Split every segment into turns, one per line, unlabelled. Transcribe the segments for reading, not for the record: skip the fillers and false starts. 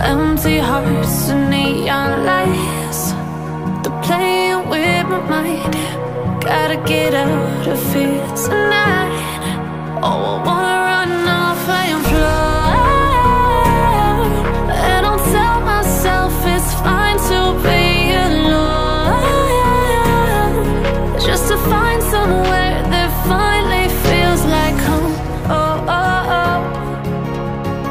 Empty hearts and neon lights, they're playing with my mind. Gotta get out of here tonight. Oh, I wanna run off and fly, and I'll tell myself it's fine to be alone, just to find somewhere that finally feels like home. Oh, oh, oh.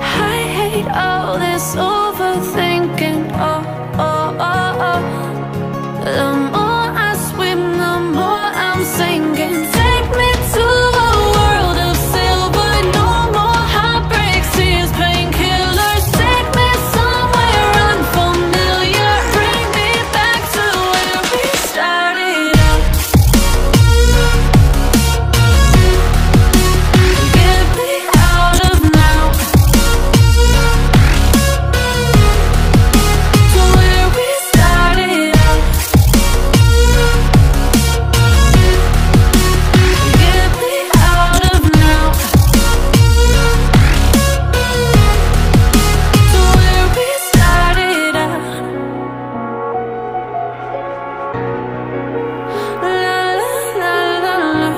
I hate all this overthinking. Oh, oh, oh, oh. The more I swim, the more I'm sinking. Take me to a world of silver. No more heartbreaks, tears, painkillers. Take me somewhere unfamiliar. Bring me back to where we started out. Get me out of now, to where we started out. Get me out of now, to where we started out. La la la la la,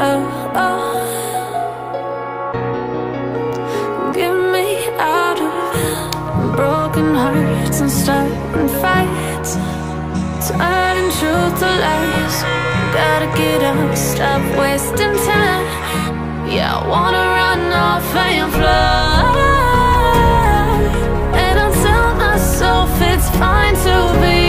oh, oh. Get me out of broken hearts and starting fights, turning truth to lies. Gotta get up, stop wasting time. Yeah, I wanna run off and fly, and I'll tell myself it's fine to be